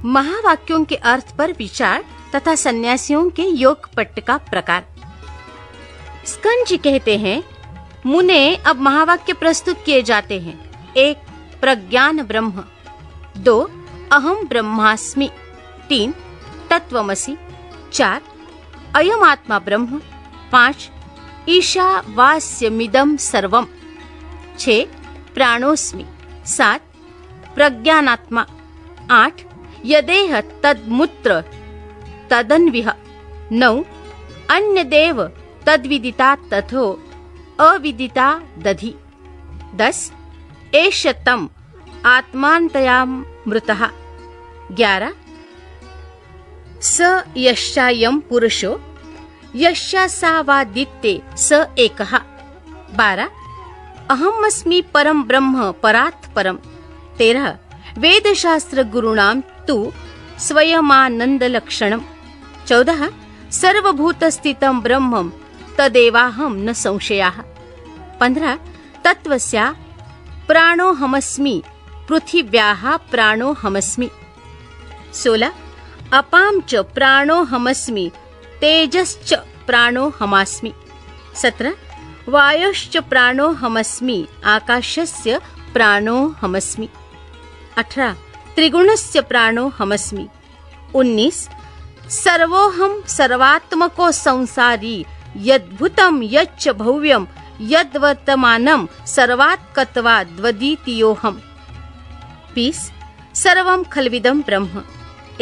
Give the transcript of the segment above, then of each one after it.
महावाक्यों के अर्थ पर विचार तथा सन्यासियों के योग पट्ट का प्रकार। स्कंद जी कहते हैं, मुने अब महावाक्य प्रस्तुत किए जाते हैं। 1. प्रज्ञान ब्रह्म। 2. अहम ब्रह्मास्मि। 3. तत्वमसि। 4. अयम आत्मा ब्रह्म। 5. ईशावास्यमिदं सर्वम्। 6. प्राणोस्मि। 7. प्रज्ञानात्मा। 8. यदेह तद्मूत्र तदन्विह। 9. अन्यदेव तद्विदिता तथो अविदिता दधि। 10. एष तम आत्मान्तयामृतः। 11. स यश्चायं पुरुषो यश्चासावादित्ये स एकः। 12. अहमस्मि परम ब्रह्म परात् परम्। 13. वेदशास्त्र गुरुणां तु स्वयमानन्दलक्षणम्। 14. सर्वभूतस्थितं ब्रह्मं तदेवाहं न संशयः। 15. तत्त्वस्य प्राणोऽहमस्मि पृथिव्याः प्राणोऽहमस्मि। 16. अपां च प्राणोऽहमस्मि तेजश्च प्राणोऽहमस्मि। 17. वायोश्च प्राणोऽहमस्मि आकाशस्य प्राणोऽहमस्मि। 18. त्रिगुणस्य प्राणोऽहमस्मि। 19. सर्वोऽहं सर्वात्मको संसारी यद्भूतं यच्च भव्यं यद्वर्तमानं सर्वात्कत्वाद्वद्वितीयोऽहम्। 20. सर्वं खल्विदं ब्रह्म।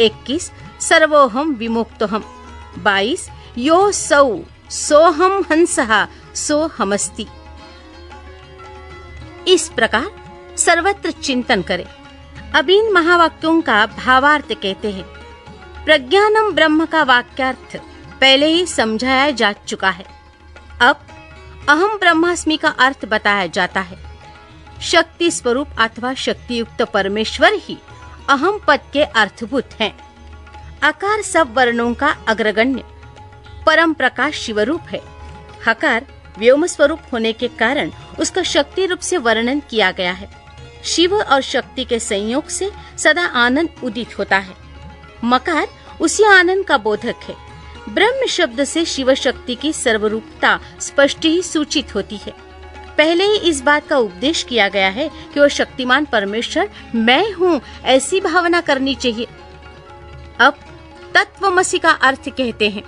21. सर्वोऽहं विमुक्तोऽहम्। 22. योऽसौ सोऽहं हंसः सोऽहमस्ति। इस प्रकार सर्वत्र चिंतन करें। अब इन महावाक्यों का भावार्थ कहते हैं। प्रज्ञानम ब्रह्म का वाक्यार्थ पहले ही समझाया जा चुका है। अब अहम ब्रह्मास्मि का अर्थ बताया जाता है। शक्ति स्वरूप अथवा शक्ति युक्त परमेश्वर ही अहम पद के अर्थभूत हैं। आकार सब वर्णों का अग्रगण्य परम प्रकाश शिवरूप है। हकार व्योम स्वरूप होने के कारण उसका शक्ति रूप से वर्णन किया गया है। शिव और शक्ति के संयोग से सदा आनंद उदित होता है। मकार उसी आनंद का बोधक है। ब्रह्म शब्द से शिव शक्ति की सर्वरूपता स्पष्ट ही सूचित होती है। पहले ही इस बात का उपदेश किया गया है कि वह शक्तिमान परमेश्वर मैं हूँ, ऐसी भावना करनी चाहिए। अब तत्वमसि का अर्थ कहते हैं।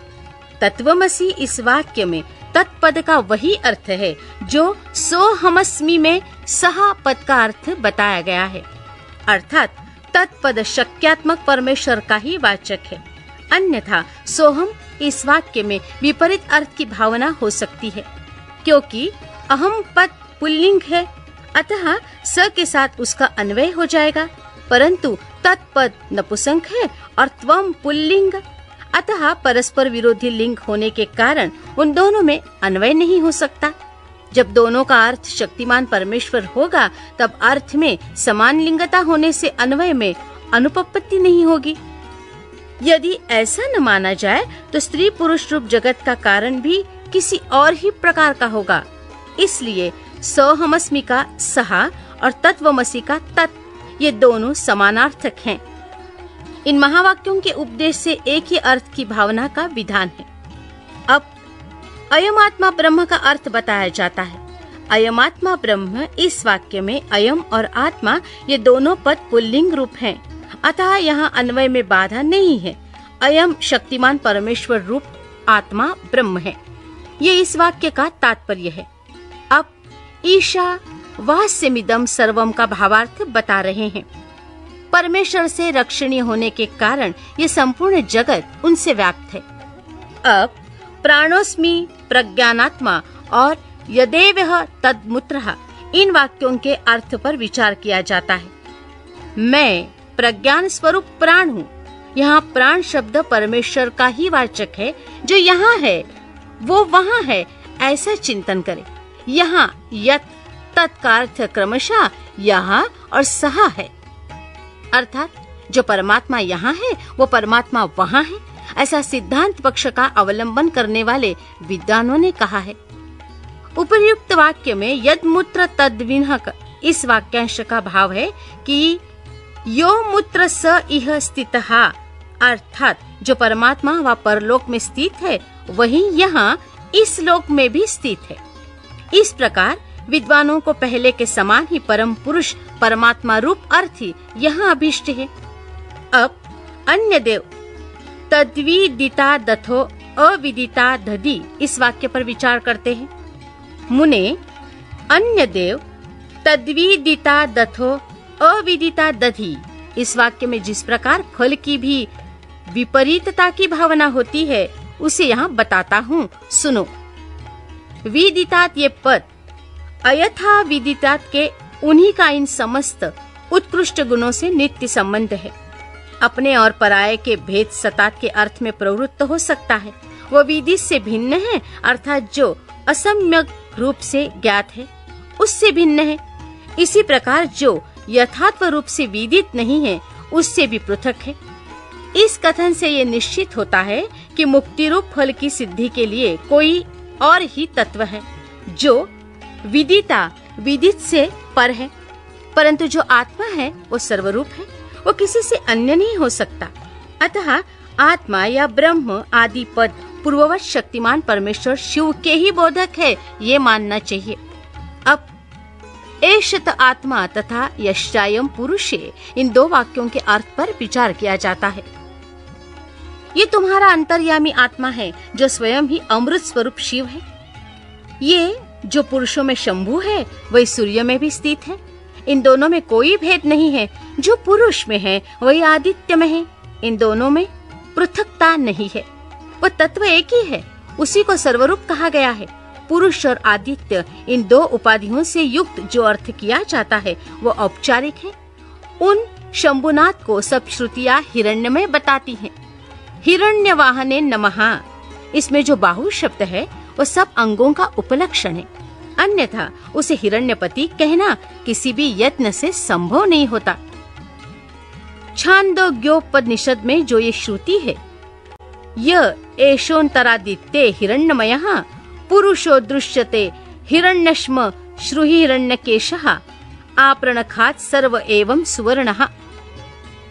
तत्वमसि इस वाक्य में तत्पद का वही अर्थ है जो सोहमस्मि में सहा पद का अर्थ बताया गया है। अर्थात तत्पद शक्यात्मक परमेश्वर का ही वाचक है। अन्यथा सोहम इस वाक्य में विपरीत अर्थ की भावना हो सकती है, क्योंकि अहम पद पुल्लिंग है, अतः स के साथ उसका अन्वय हो जाएगा। परंतु तत्पद नपुंसक है और त्वम पुल्लिंग, अतः परस्पर विरोधी लिंग होने के कारण उन दोनों में अन्वय नहीं हो सकता। जब दोनों का अर्थ शक्तिमान परमेश्वर होगा, तब अर्थ में समान लिंगता होने से अन्वय में अनुपपत्ति नहीं होगी। यदि ऐसा न माना जाए तो स्त्री पुरुष रूप जगत का कारण भी किसी और ही प्रकार का होगा। इसलिए सोहमस्मि का सहा और तत्वमसि का तत्, ये दोनों समानार्थक हैं। इन महावाक्यों के उपदेश से एक ही अर्थ की भावना का विधान है। अब अयम आत्मा ब्रह्म का अर्थ बताया जाता है। अयम आत्मा ब्रह्म इस वाक्य में अयम और आत्मा ये दोनों पद पुल्लिंग रूप हैं, अतः यहाँ अन्वय में बाधा नहीं है। अयम शक्तिमान परमेश्वर रूप आत्मा ब्रह्म है, ये इस वाक्य का तात्पर्य है। अब ईशा वास्यमिदं सर्वम का भावार्थ बता रहे हैं। परमेश्वर से रक्षणीय होने के कारण ये संपूर्ण जगत उनसे व्याप्त है। अब प्राणोस्मि, प्रज्ञानात्मा और यदेवः तद्मूत्रः, इन वाक्यों के अर्थ पर विचार किया जाता है। मैं प्रज्ञान स्वरूप प्राण हूँ। यहाँ प्राण शब्द परमेश्वर का ही वाचक है। जो यहाँ है वो वहाँ है, ऐसा चिंतन करें। यहाँ यत तत् का अर्थ क्रमशः यहाँ और सहा है, अर्थात जो परमात्मा यहाँ है वो परमात्मा वहाँ है, ऐसा सिद्धांत पक्ष का अवलंबन करने वाले विद्वानों ने कहा है। उपर्युक्त वाक्य में यद मूत्र तद विनः, इस वाक्यांश का भाव है कि यो मूत्र स इह स्थितः, अर्थात जो परमात्मा व परलोक में स्थित है वही यहाँ इस लोक में भी स्थित है। इस प्रकार विद्वानों को पहले के समान ही परम पुरुष परमात्मा रूप अर्थ ही यहाँ अभिष्ट है। अब अन्य देव तद्विदिता दथो अविदिता दधि इस वाक्य पर विचार करते हैं। मुने, अन्य देव तद्विदिता दथो अविदिता दधि इस वाक्य में जिस प्रकार फल की भी विपरीतता की भावना होती है उसे यहाँ बताता हूँ, सुनो। विदितात ये पद अयथा विदितात के उन्हीं का इन समस्त उत्कृष्ट गुणों से नित्य संबंध है। अपने और पराये के भेद सतात के अर्थ में प्रवृत्त हो सकता है, वो विदित से भिन्न है, अर्थात जो असम्यक रूप से ज्ञात है उससे भिन्न है। इसी प्रकार जो यथार्थ रूप से विदित नहीं है उससे भी पृथक है। इस कथन से ये निश्चित होता है कि मुक्ति रूप फल की सिद्धि के लिए कोई और ही तत्व है जो विदित से पर है, परंतु जो आत्मा है वो सर्वरूप है, वो किसी से अन्य नहीं हो सकता। अतः आत्मा या ब्रह्म आदि पद पूर्ववत शक्तिमान परमेश्वर शिव के ही बोधक है, ये मानना चाहिए। अब एषत आत्मा तथा यश्चायम पुरुषे इन दो वाक्यों के अर्थ पर विचार किया जाता है। ये तुम्हारा अंतर्यामी आत्मा है जो स्वयं ही अमृत स्वरूप शिव है। ये जो पुरुषों में शंभु है वही सूर्य में भी स्थित है। इन दोनों में कोई भेद नहीं है। जो पुरुष में है वही आदित्य में है। इन दोनों में पृथकता नहीं है, वो तत्व एक ही है। उसी को सर्वरूप कहा गया है। पुरुष और आदित्य इन दो उपाधियों से युक्त जो अर्थ किया जाता है वो औपचारिक है। उन शंभुनाथ को सब श्रुतियां हिरण्य में बताती हैं। हिरण्य वाहने नमः, इसमें जो बाहु शब्द है वो सब अंगों का उपलक्षण है, अन्यथा उसे हिरण्यपति कहना किसी भी यत्न से संभव नहीं होता। छांदोग्योपनिषद में जो ये श्रुति है, य एषोन्तरादित्ये हिरण्यमयः पुरुषो दृश्यते हिरण्यश्म श्रुहिरण्यकेशः आपरणखात् सर्व एवं सुवर्णः।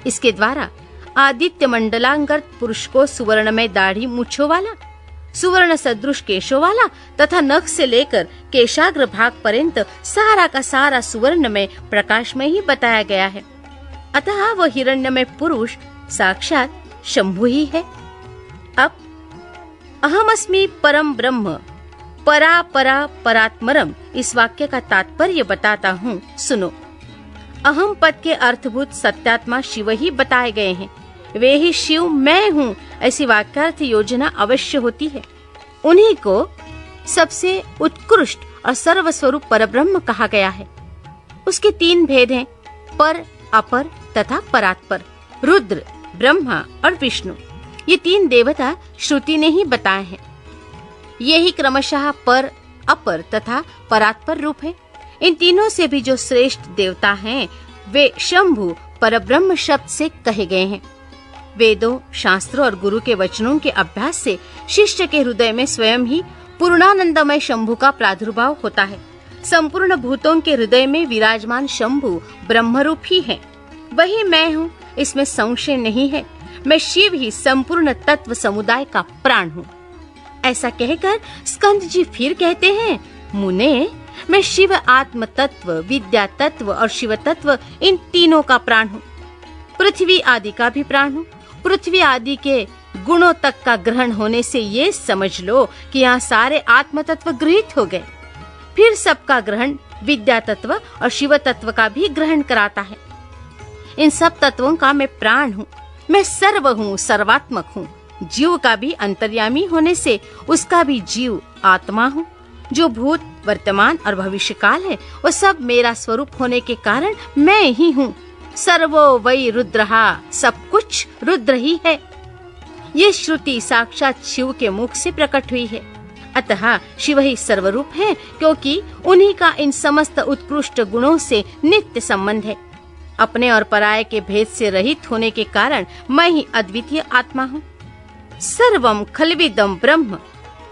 इसके द्वारा आदित्य मंडलांगत पुरुष को सुवर्ण में दाढ़ी मूछों वाला, सुवर्ण सदृश केशों वाला तथा नख से लेकर केशाग्र भाग पर्यंत सारा का सारा सुवर्ण में प्रकाश में ही बताया गया है। अतः वह हिरण्य में पुरुष साक्षात शंभु ही है। अब अहमस्मि परम ब्रह्म परा परा परात्मरम इस वाक्य का तात्पर्य बताता हूँ, सुनो। अहम पद के अर्थभूत सत्यात्मा शिव ही बताए गए हैं। वे ही शिव मैं हूँ ऐसी वाक्यार्थ योजना अवश्य होती है। उन्हीं को सबसे उत्कृष्ट और सर्वस्वरूप परब्रह्म कहा गया है। उसके तीन भेद हैं, पर, अपर तथा परात्पर। रुद्र, ब्रह्मा और विष्णु, ये तीन देवता श्रुति ने ही बताए हैं। यही क्रमशः पर, अपर तथा परात्पर रूप है। इन तीनों से भी जो श्रेष्ठ देवता हैं वे शंभु परब्रह्म शब्द से कहे गए हैं। वेदों, शास्त्रों और गुरु के वचनों के अभ्यास से शिष्य के हृदय में स्वयं ही पूर्णानंदमय शंभु का प्रादुर्भाव होता है। संपूर्ण भूतों के हृदय में विराजमान शंभु ब्रह्मरूप ही है। वही मैं हूँ, इसमें संशय नहीं है। मैं शिव ही संपूर्ण तत्व समुदाय का प्राण हूँ। ऐसा कहकर स्कंद जी फिर कहते हैं, मुने, मैं शिव आत्म तत्व, विद्या तत्व और शिव तत्व इन तीनों का प्राण हूँ। पृथ्वी आदि का भी प्राण हूँ। पृथ्वी आदि के गुणों तक का ग्रहण होने से ये समझ लो कि यहाँ सारे आत्म तत्व गृहीत हो गए। फिर सबका ग्रहण विद्या तत्व और शिव तत्व का भी ग्रहण कराता है। इन सब तत्वों का मैं प्राण हूँ। मैं सर्व हूँ, सर्वात्मक हूँ। जीव का भी अंतर्यामी होने से उसका भी जीव आत्मा हूँ। जो भूत, वर्तमान और भविष्य काल है वो सब मेरा स्वरूप होने के कारण मैं ही हूँ। सर्वो वै रुद्रहा, सब कुछ रुद्र ही है। ये श्रुति साक्षात शिव के मुख से प्रकट हुई है। अतः शिव ही सर्वरूप है, क्योंकि उन्हीं का इन समस्त उत्कृष्ट गुणों से नित्य संबंध है। अपने और पराये के भेद से रहित होने के कारण मैं ही अद्वितीय आत्मा हूँ। सर्वम खल्विदम ब्रह्म,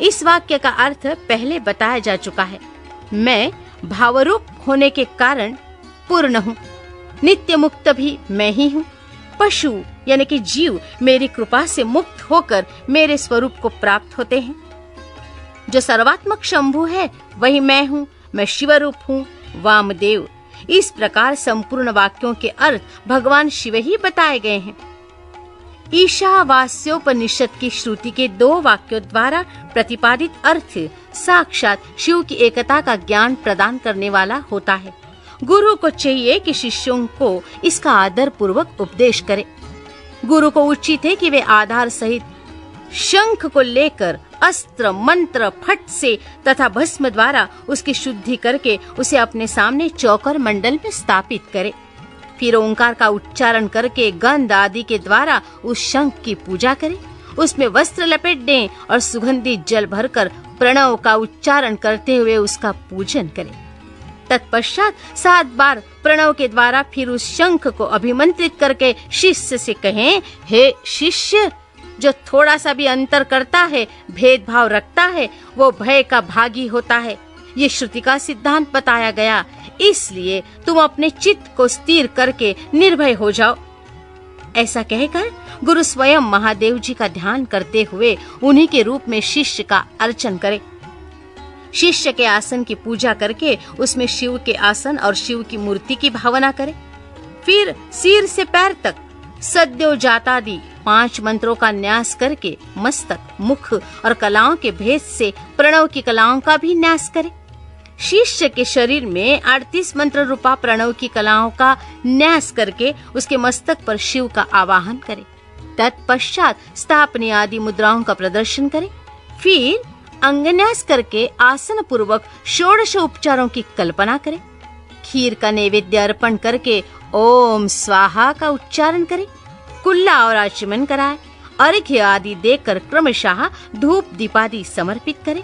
इस वाक्य का अर्थ पहले बताया जा चुका है। मैं भावरूप होने के कारण पूर्ण हूँ। नित्य मुक्त भी मैं ही हूँ। पशु यानी कि जीव मेरी कृपा से मुक्त होकर मेरे स्वरूप को प्राप्त होते हैं। जो सर्वात्मक शंभु है वही मैं हूँ, मैं शिवरूप हूँ, वामदेव। इस प्रकार संपूर्ण वाक्यों के अर्थ भगवान शिव ही बताए गए हैं। ईशावास्योपनिषद की श्रुति के 2 वाक्यों द्वारा प्रतिपादित अर्थ साक्षात शिव की एकता का ज्ञान प्रदान करने वाला होता है। गुरु को चाहिए कि शिष्यों को इसका आदर पूर्वक उपदेश करे। गुरु को उचित है कि वे आधार सहित शंख को लेकर अस्त्र मंत्र फट से तथा भस्म द्वारा उसकी शुद्धि करके उसे अपने सामने चौकर मंडल में स्थापित करे। फिर ओंकार का उच्चारण करके गंध आदि के द्वारा उस शंख की पूजा करें, उसमें वस्त्र लपेट दें और सुगंधित जल भरकर प्रणव का उच्चारण करते हुए उसका पूजन करें। तत्पश्चात 7 बार प्रणव के द्वारा फिर उस शंख को अभिमंत्रित करके शिष्य से कहें, हे शिष्य, जो थोड़ा सा भी अंतर करता है, भेदभाव रखता है, वो भय का भागी होता है। ये श्रुति का सिद्धांत बताया गया, इसलिए तुम अपने चित्त को स्थिर करके निर्भय हो जाओ। ऐसा कहकर गुरु स्वयं महादेव जी का ध्यान करते हुए उन्हीं के रूप में शिष्य का अर्चन करे। शिष्य के आसन की पूजा करके उसमें शिव के आसन और शिव की मूर्ति की भावना करे। फिर सिर से पैर तक सद्यो जातादि 5 मंत्रों का न्यास करके मस्तक, मुख और कलाओं के भेद से प्रणव की कलाओं का भी न्यास करे। शिष्य के शरीर में 38 मंत्र रूपा प्रणव की कलाओं का न्यास करके उसके मस्तक पर शिव का आवाहन करे। तत्पश्चात स्थापनी आदि मुद्राओं का प्रदर्शन करे। फिर अंगन्यास करके आसन पूर्वक 16 उपचारों की कल्पना करे। खीर का नैवेद्य अर्पण करके ओम स्वाहा का उच्चारण करे। कुल्ला और आचमन कराए। अर्घ्य आदि देकर क्रमशः धूप दीपादि समर्पित करे।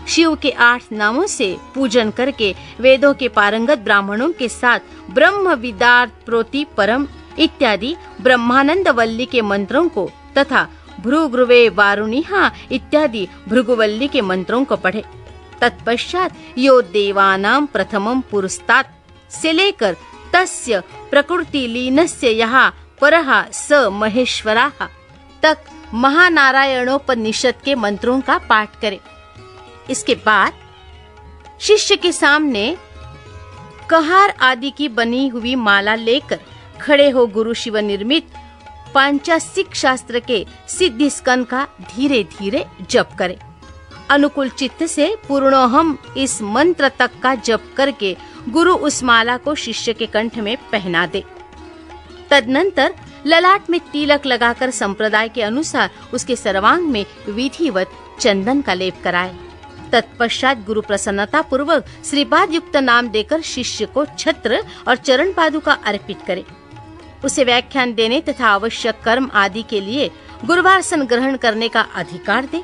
शिव के 8 नामों से पूजन करके वेदों के पारंगत ब्राह्मणों के साथ ब्रह्म विदार्थ प्रोति परम इत्यादि ब्रह्मानंद वल्ली के मंत्रों को तथा भृगुवे वारुणिहा इत्यादि भृगुवल्ली के मंत्रों को पढ़े। तत्पश्चात यो देवानां प्रथमं पुरस्तात् से लेकर तस्य प्रकृति लीनस्य यहाँ परः स महेश्वराः तक महानारायणोपनिषद के मंत्रों का पाठ करे। इसके बाद शिष्य के सामने कहार आदि की बनी हुई माला लेकर खड़े हो गुरु शिव निर्मित पांचासिक शास्त्र के सिद्धि स्कंद का धीरे धीरे जप करे। अनुकूल चित्त से पूर्णोहम इस मंत्र तक का जप करके गुरु उस माला को शिष्य के कंठ में पहना दे। तदनंतर ललाट में तिलक लगाकर संप्रदाय के अनुसार उसके सर्वांग में विधिवत चंदन का लेप कराए। तत्पश्चात गुरु प्रसन्नता पूर्वक श्रीपाद युक्त नाम देकर शिष्य को छत्र और चरण पादुका अर्पित करे। उसे व्याख्यान देने तथा आवश्यक कर्म आदि के लिए गुरुवारसन ग्रहण करने का अधिकार दे।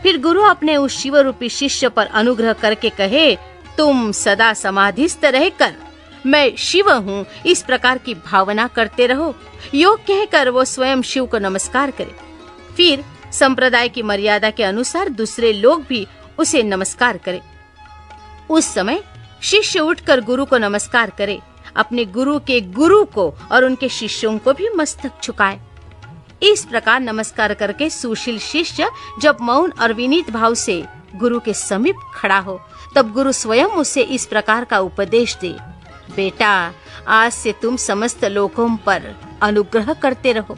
फिर गुरु अपने उस शिव रूपी शिष्य पर अनुग्रह करके कहे, तुम सदा समाधिस्थ रहकर मैं शिव हूँ इस प्रकार की भावना करते रहो। योग कहकर वो स्वयं शिव को नमस्कार करे। फिर संप्रदाय की मर्यादा के अनुसार दूसरे लोग भी उसे नमस्कार करे। उस समय शिष्य उठकर गुरु को नमस्कार करे। अपने गुरु के गुरु को और उनके शिष्यों को भी मस्तक झुकाए। इस प्रकार नमस्कार करके सुशील शिष्य जब मौन और विनीत भाव से गुरु के समीप खड़ा हो, तब गुरु स्वयं उसे इस प्रकार का उपदेश दे, बेटा, आज से तुम समस्त लोकों पर अनुग्रह करते रहो।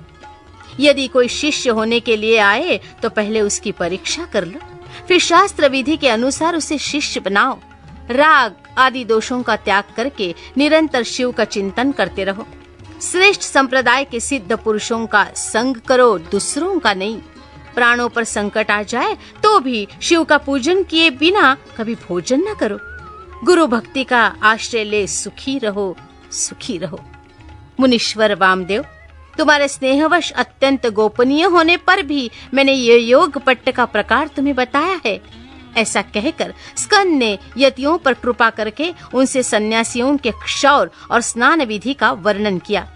यदि कोई शिष्य होने के लिए आए तो पहले उसकी परीक्षा कर लो, फिर शास्त्र विधि के अनुसार उसे शिष्य बनाओ। राग आदि दोषों का त्याग करके निरंतर शिव का चिंतन करते रहो। श्रेष्ठ संप्रदाय के सिद्ध पुरुषों का संग करो, दूसरों का नहीं। प्राणों पर संकट आ जाए तो भी शिव का पूजन किए बिना कभी भोजन न करो। गुरु भक्ति का आश्रय ले सुखी रहो, सुखी रहो। मुनीश्वर वामदेव, तुम्हारे स्नेहवश अत्यंत गोपनीय होने पर भी मैंने ये योग पट्ट का प्रकार तुम्हें बताया है। ऐसा कहकर स्कंद ने यतियों पर कृपा करके उनसे सन्यासियों के क्षौर और स्नान विधि का वर्णन किया।